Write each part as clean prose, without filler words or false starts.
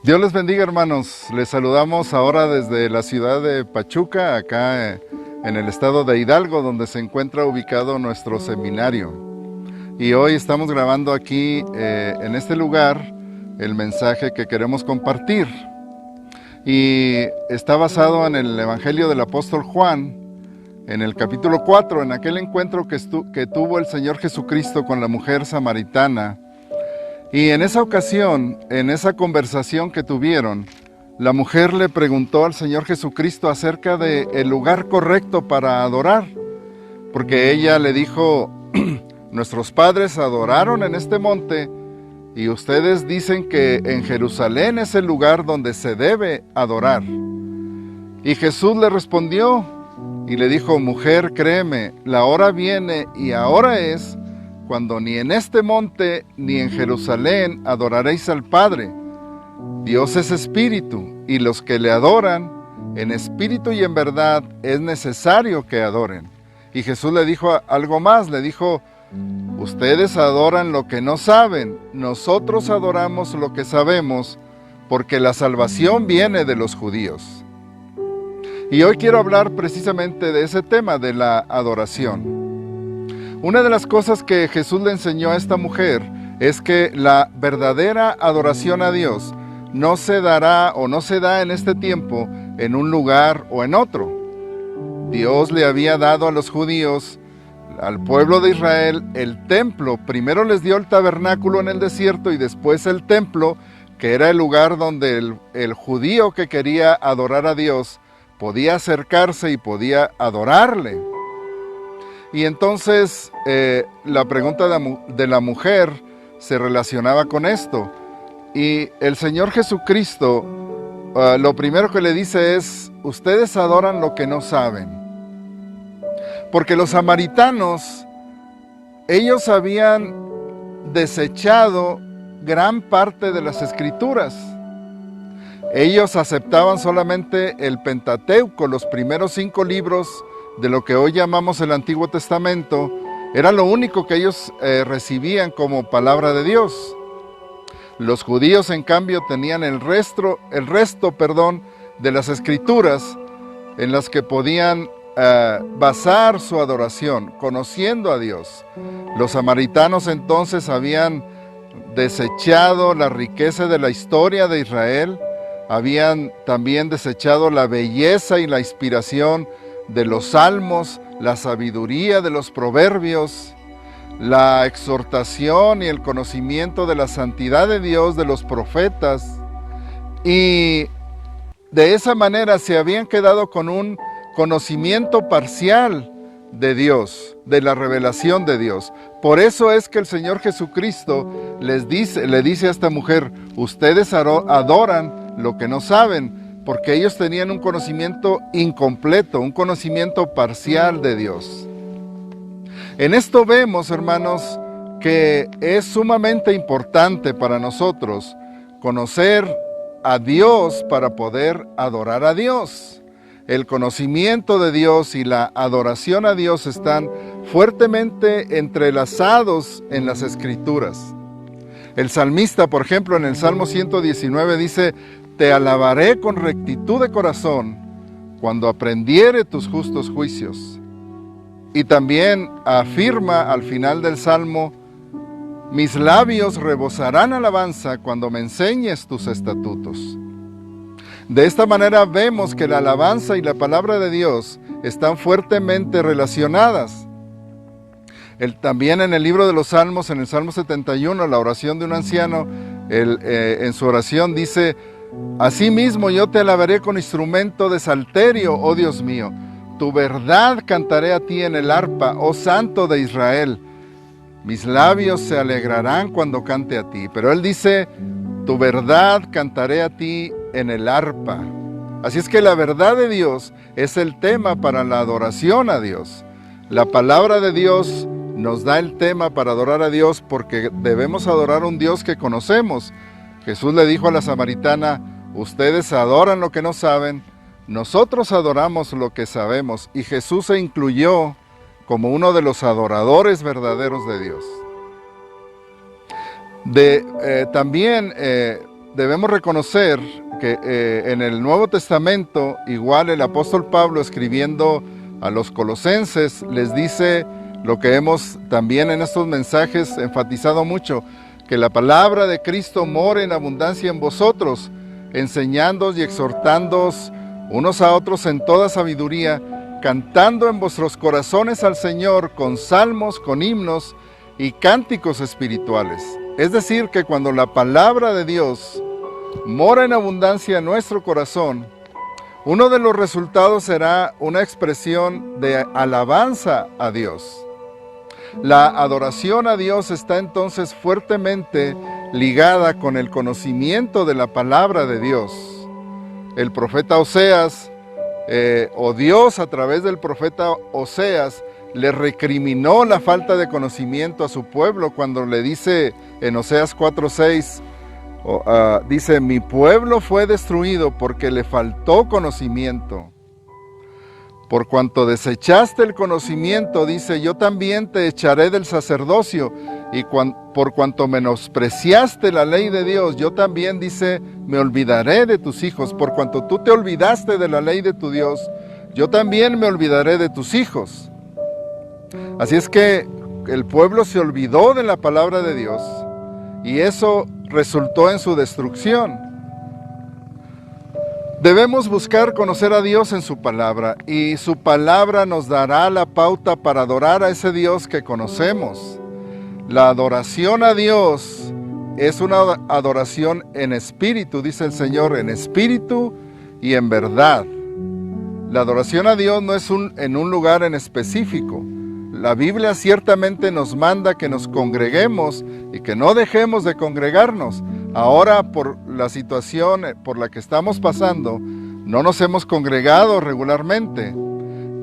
Dios les bendiga, hermanos. Les saludamos ahora desde la ciudad de Pachuca, acá en el estado de Hidalgo, donde se encuentra ubicado nuestro seminario. Y hoy estamos grabando aquí en este lugar el mensaje que queremos compartir. Y está basado en el Evangelio del apóstol Juan, en el capítulo 4, en aquel encuentro que tuvo el Señor Jesucristo con la mujer samaritana. Y en esa ocasión, en esa conversación que tuvieron, la mujer le preguntó al Señor Jesucristo acerca del lugar correcto para adorar, porque ella le dijo, nuestros padres adoraron en este monte y ustedes dicen que en Jerusalén es el lugar donde se debe adorar. Y Jesús le respondió y le dijo, mujer, créeme, la hora viene y ahora es cuando ni en este monte ni en Jerusalén adoraréis al Padre. Dios es espíritu, y los que le adoran, en espíritu y en verdad, es necesario que adoren. Y Jesús le dijo algo más, le dijo, ustedes adoran lo que no saben, nosotros adoramos lo que sabemos, porque la salvación viene de los judíos. Y hoy quiero hablar precisamente de ese tema, de la adoración. Una de las cosas que Jesús le enseñó a esta mujer es que la verdadera adoración a Dios no se dará o no se da en este tiempo en un lugar o en otro. Dios le había dado a los judíos, al pueblo de Israel, el templo. Primero les dio el tabernáculo en el desierto y después el templo, que era el lugar donde el judío que quería adorar a Dios podía acercarse y podía adorarle. Y entonces la pregunta de la mujer se relacionaba con esto. Y el Señor Jesucristo, lo primero que le dice es, ustedes adoran lo que no saben. Porque los samaritanos, ellos habían desechado gran parte de las Escrituras. Ellos aceptaban solamente el Pentateuco, los primeros 5 libros de lo que hoy llamamos el Antiguo Testamento. Era lo único que ellos recibían como palabra de Dios. Los judíos, en cambio, tenían el resto de las Escrituras en las que podían basar su adoración, conociendo a Dios. Los samaritanos entonces habían desechado la riqueza de la historia de Israel, habían también desechado la belleza y la inspiración de los salmos, la sabiduría de los proverbios, la exhortación y el conocimiento de la santidad de Dios de los profetas, y de esa manera se habían quedado con un conocimiento parcial de Dios, de la revelación de Dios. Por eso es que el Señor Jesucristo le dice a esta mujer, ustedes adoran lo que no saben, porque ellos tenían un conocimiento incompleto, un conocimiento parcial de Dios. En esto vemos, hermanos, que es sumamente importante para nosotros conocer a Dios para poder adorar a Dios. El conocimiento de Dios y la adoración a Dios están fuertemente entrelazados en las Escrituras. El salmista, por ejemplo, en el Salmo 119 dice, te alabaré con rectitud de corazón cuando aprendiere tus justos juicios. Y también afirma al final del Salmo, mis labios rebosarán alabanza cuando me enseñes tus estatutos. De esta manera vemos que la alabanza y la palabra de Dios están fuertemente relacionadas. También en el libro de los Salmos, en el Salmo 71, la oración de un anciano, en su oración dice, asimismo yo te alabaré con instrumento de salterio, oh Dios mío. Tu verdad cantaré a ti en el arpa, oh Santo de Israel. Mis labios se alegrarán cuando cante a ti. Pero él dice, tu verdad cantaré a ti en el arpa. Así es que la verdad de Dios es el tema para la adoración a Dios. La palabra de Dios nos da el tema para adorar a Dios porque debemos adorar a un Dios que conocemos. Jesús le dijo a la samaritana, ustedes adoran lo que no saben, nosotros adoramos lo que sabemos, y Jesús se incluyó como uno de los adoradores verdaderos de Dios. También debemos reconocer que en el Nuevo Testamento, igual el apóstol Pablo, escribiendo a los colosenses, les dice lo que hemos también en estos mensajes enfatizado mucho, que la palabra de Cristo more en abundancia en vosotros, enseñándoos y exhortándoos unos a otros en toda sabiduría, cantando en vuestros corazones al Señor con salmos, con himnos y cánticos espirituales. Es decir, que cuando la palabra de Dios mora en abundancia en nuestro corazón, uno de los resultados será una expresión de alabanza a Dios. La adoración a Dios está entonces fuertemente ligada con el conocimiento de la palabra de Dios. El profeta Oseas, o Dios a través del profeta Oseas, le recriminó la falta de conocimiento a su pueblo cuando le dice en Oseas 4:6, dice, mi pueblo fue destruido porque le faltó conocimiento. Por cuanto desechaste el conocimiento, dice, yo también te echaré del sacerdocio, y por cuanto menospreciaste la ley de Dios, yo también, dice, me olvidaré de tus hijos. Por cuanto tú te olvidaste de la ley de tu Dios, yo también me olvidaré de tus hijos. Así es que el pueblo se olvidó de la palabra de Dios, y eso resultó en su destrucción. Debemos buscar conocer a Dios en su palabra, y su palabra nos dará la pauta para adorar a ese Dios que conocemos. La adoración a Dios es una adoración en espíritu, dice el Señor, en espíritu y en verdad. La adoración a Dios no es en un lugar en específico. La Biblia ciertamente nos manda que nos congreguemos y que no dejemos de congregarnos. Ahora, por la situación por la que estamos pasando, no nos hemos congregado regularmente,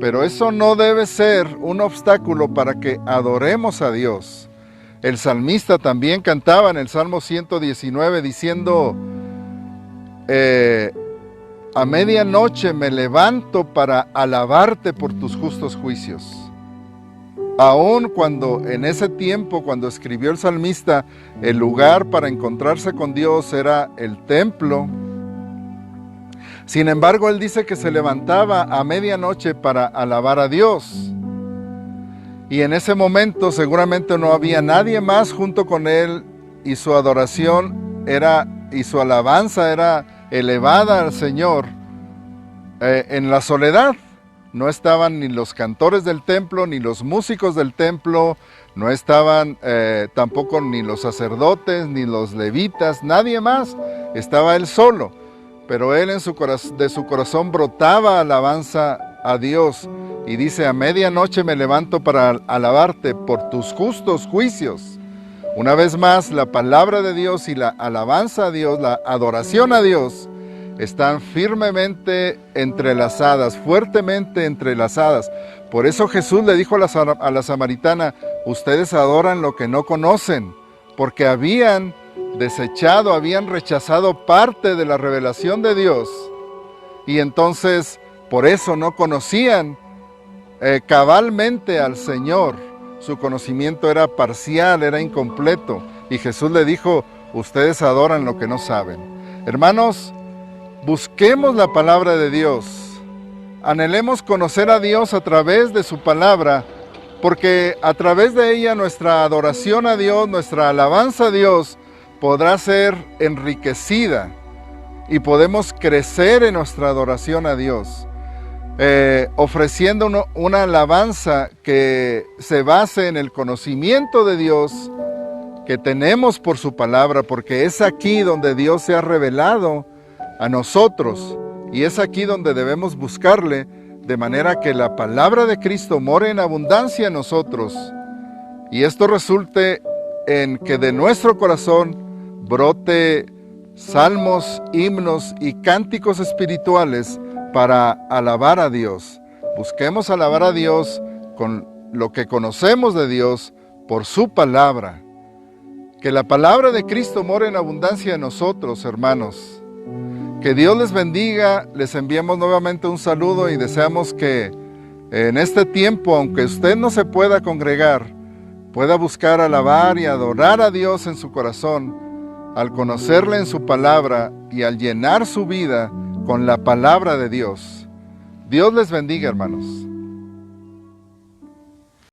pero eso no debe ser un obstáculo para que adoremos a Dios. El salmista también cantaba en el Salmo 119 diciendo, a medianoche me levanto para alabarte por tus justos juicios. Aun cuando en ese tiempo, cuando escribió el salmista, el lugar para encontrarse con Dios era el templo. Sin embargo, él dice que se levantaba a medianoche para alabar a Dios. Y en ese momento seguramente no había nadie más junto con él, y su adoración y su alabanza era elevada al Señor en la soledad. No estaban ni los cantores del templo, ni los músicos del templo, no estaban tampoco ni los sacerdotes, ni los levitas, nadie más. Estaba él solo, pero él de su corazón brotaba alabanza a Dios. Y dice, a medianoche me levanto para alabarte por tus justos juicios. Una vez más, la palabra de Dios y la alabanza a Dios, la adoración a Dios, están firmemente entrelazadas, fuertemente entrelazadas. Por eso Jesús le dijo a la samaritana, ustedes adoran lo que no conocen, porque habían desechado, habían rechazado parte de la revelación de Dios, y entonces por eso no conocían cabalmente al Señor. Su conocimiento era parcial, era incompleto, y Jesús le dijo, ustedes adoran lo que no saben. Hermanos, busquemos la palabra de Dios, anhelemos conocer a Dios a través de su palabra, porque a través de ella nuestra adoración a Dios, nuestra alabanza a Dios podrá ser enriquecida y podemos crecer en nuestra adoración a Dios, ofreciendo una alabanza que se base en el conocimiento de Dios que tenemos por su palabra, porque es aquí donde Dios se ha revelado a nosotros, y es aquí donde debemos buscarle, de manera que la palabra de Cristo more en abundancia en nosotros, y esto resulte en que de nuestro corazón brote salmos, himnos y cánticos espirituales para alabar a Dios. Busquemos alabar a Dios con lo que conocemos de Dios por su palabra. Que la palabra de Cristo more en abundancia en nosotros, hermanos. Que Dios les bendiga, les enviamos nuevamente un saludo y deseamos que en este tiempo, aunque usted no se pueda congregar, pueda buscar alabar y adorar a Dios en su corazón, al conocerle en su palabra y al llenar su vida con la palabra de Dios. Dios les bendiga, hermanos.